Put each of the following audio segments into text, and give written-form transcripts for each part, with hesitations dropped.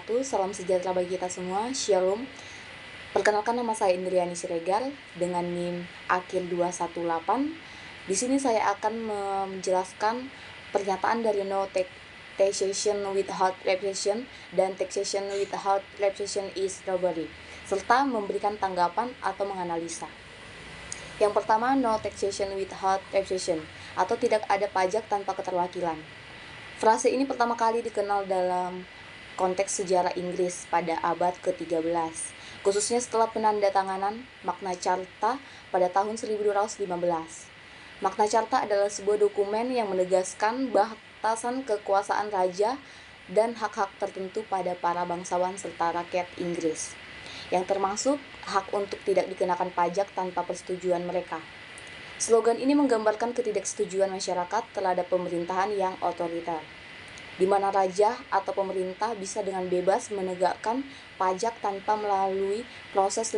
wabarakatuh. Salam sejahtera bagi kita semua. Shalom. Perkenalkan, nama saya Indriani Siregar dengan NIM akhir 218. Di sini saya akan menjelaskan pernyataan dari no taxation without representation dan taxation without representation is robbery, serta memberikan tanggapan atau menganalisa. Yang pertama, no taxation without representation atau tidak ada pajak tanpa keterwakilan. Frase ini pertama kali dikenal dalam konteks sejarah Inggris pada abad ke-13, khususnya setelah penandatanganan Magna Carta pada tahun 1215. Magna Carta adalah sebuah dokumen yang menegaskan batasan kekuasaan raja dan hak-hak tertentu pada para bangsawan serta rakyat Inggris, yang termasuk hak untuk tidak dikenakan pajak tanpa persetujuan mereka. Slogan ini menggambarkan ketidaksetujuan masyarakat terhadap pemerintahan yang otoriter, di mana raja atau pemerintah bisa dengan bebas menegakkan pajak tanpa melalui proses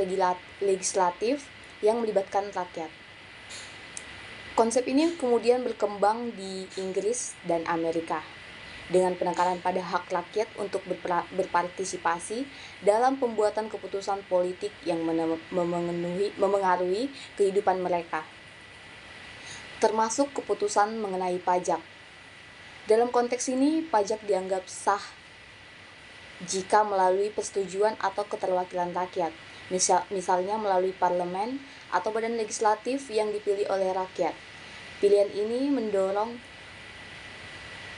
legislatif yang melibatkan rakyat. Konsep ini kemudian berkembang di Inggris dan Amerika, dengan penekanan pada hak rakyat untuk berpartisipasi dalam pembuatan keputusan politik yang memengaruhi kehidupan mereka, termasuk keputusan mengenai pajak. Dalam konteks ini, pajak dianggap sah jika melalui persetujuan atau keterwakilan rakyat, misalnya melalui parlemen atau badan legislatif yang dipilih oleh rakyat. Pilihan ini mendorong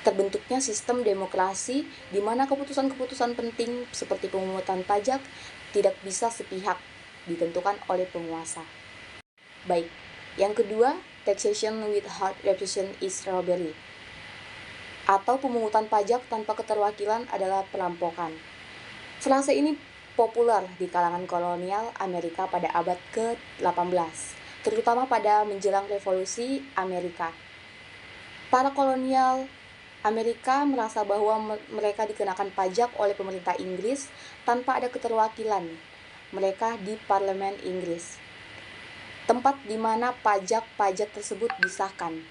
terbentuknya sistem demokrasi di mana keputusan-keputusan penting seperti pemungutan pajak tidak bisa sepihak ditentukan oleh penguasa. Baik, yang kedua, taxation without representation is robbery, atau pemungutan pajak tanpa keterwakilan adalah perampokan. Frase ini populer di kalangan kolonial Amerika pada abad ke-18, terutama pada menjelang revolusi Amerika. Para kolonial Amerika merasa bahwa mereka dikenakan pajak oleh pemerintah Inggris tanpa ada keterwakilan mereka di parlemen Inggris, tempat di mana pajak-pajak tersebut disahkan.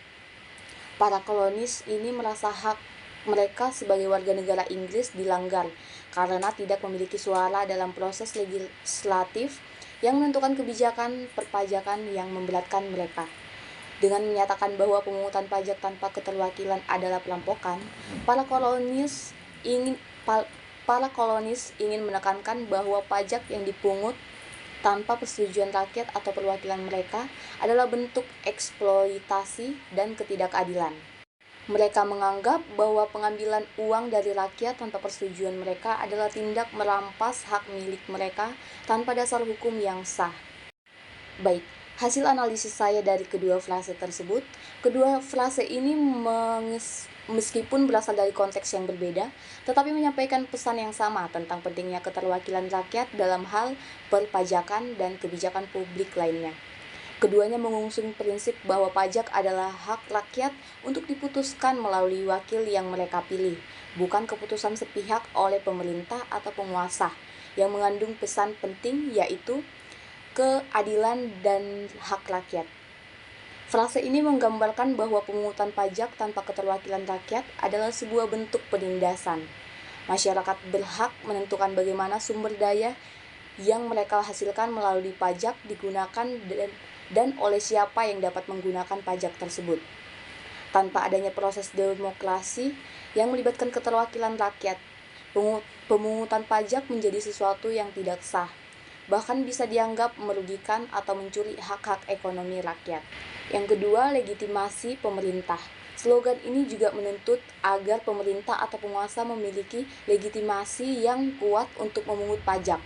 Para kolonis ini merasa hak mereka sebagai warga negara Inggris dilanggar karena tidak memiliki suara dalam proses legislatif yang menentukan kebijakan perpajakan yang memberatkan mereka. Dengan menyatakan bahwa pemungutan pajak tanpa keterwakilan adalah perampokan, para kolonis ingin menekankan bahwa pajak yang dipungut tanpa persetujuan rakyat atau perwakilan mereka adalah bentuk eksploitasi dan ketidakadilan. Mereka menganggap bahwa pengambilan uang dari rakyat tanpa persetujuan mereka adalah tindak merampas hak milik mereka tanpa dasar hukum yang sah. Baik, hasil analisis saya dari kedua frase tersebut, kedua frase ini meskipun berasal dari konteks yang berbeda, tetapi menyampaikan pesan yang sama tentang pentingnya keterwakilan rakyat dalam hal perpajakan dan kebijakan publik lainnya. Keduanya mengusung prinsip bahwa pajak adalah hak rakyat untuk diputuskan melalui wakil yang mereka pilih, bukan keputusan sepihak oleh pemerintah atau penguasa, yang mengandung pesan penting yaitu keadilan dan hak rakyat. Frase ini menggambarkan bahwa pemungutan pajak tanpa keterwakilan rakyat adalah sebuah bentuk penindasan. Masyarakat berhak menentukan bagaimana sumber daya yang mereka hasilkan melalui pajak digunakan dan oleh siapa yang dapat menggunakan pajak tersebut. Tanpa adanya proses demokrasi yang melibatkan keterwakilan rakyat, pemungutan pajak menjadi sesuatu yang tidak sah, bahkan bisa dianggap merugikan atau mencuri hak-hak ekonomi rakyat. Yang kedua, legitimasi pemerintah. Slogan ini juga menuntut agar pemerintah atau penguasa memiliki legitimasi yang kuat untuk memungut pajak.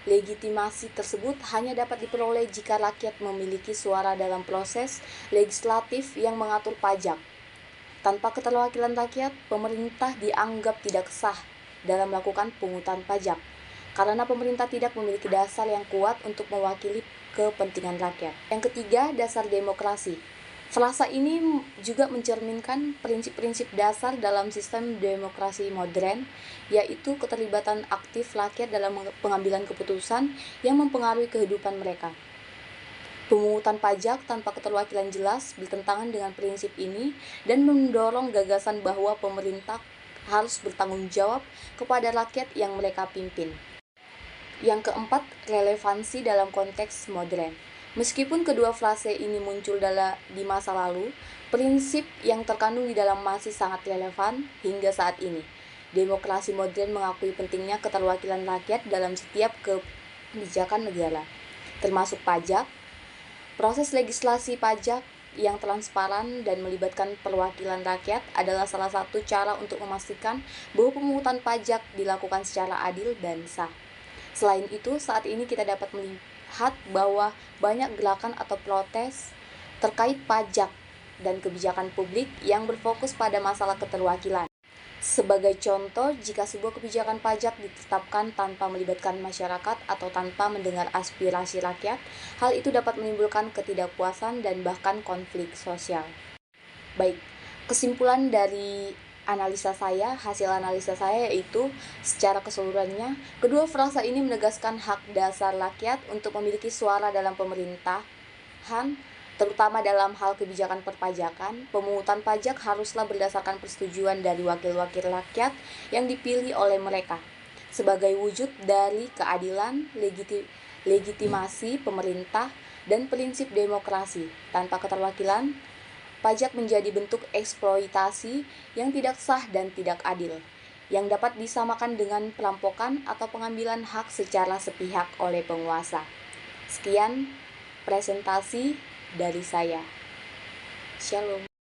Legitimasi tersebut hanya dapat diperoleh jika rakyat memiliki suara dalam proses legislatif yang mengatur pajak. Tanpa keterwakilan rakyat, pemerintah dianggap tidak sah dalam melakukan pungutan pajak, karena pemerintah tidak memiliki dasar yang kuat untuk mewakili kepentingan rakyat. Yang ketiga, dasar demokrasi. Frasa ini juga mencerminkan prinsip-prinsip dasar dalam sistem demokrasi modern, yaitu keterlibatan aktif rakyat dalam pengambilan keputusan yang mempengaruhi kehidupan mereka. Pemungutan pajak tanpa keterwakilan jelas bertentangan dengan prinsip ini dan mendorong gagasan bahwa pemerintah harus bertanggung jawab kepada rakyat yang mereka pimpin. Yang keempat, relevansi dalam konteks modern. Meskipun kedua frase ini muncul di masa lalu, prinsip yang terkandung di dalam masih sangat relevan hingga saat ini. Demokrasi modern mengakui pentingnya keterwakilan rakyat dalam setiap kebijakan negara, termasuk pajak. Proses legislasi pajak yang transparan dan melibatkan perwakilan rakyat adalah salah satu cara untuk memastikan bahwa pemungutan pajak dilakukan secara adil dan sah. Selain itu, saat ini kita dapat melihat bahwa banyak gerakan atau protes terkait pajak dan kebijakan publik yang berfokus pada masalah keterwakilan. Sebagai contoh, jika sebuah kebijakan pajak ditetapkan tanpa melibatkan masyarakat atau tanpa mendengar aspirasi rakyat, hal itu dapat menimbulkan ketidakpuasan dan bahkan konflik sosial. Baik, kesimpulan dari hasil analisa saya yaitu secara keseluruhannya, kedua frasa ini menegaskan hak dasar rakyat untuk memiliki suara dalam pemerintahan, terutama dalam hal kebijakan perpajakan. Pemungutan pajak haruslah berdasarkan persetujuan dari wakil-wakil rakyat yang dipilih oleh mereka, sebagai wujud dari keadilan, legitimasi pemerintah, dan prinsip demokrasi. Tanpa keterwakilan, pajak menjadi bentuk eksploitasi yang tidak sah dan tidak adil, yang dapat disamakan dengan perampokan atau pengambilan hak secara sepihak oleh penguasa. Sekian presentasi dari saya. Shalom.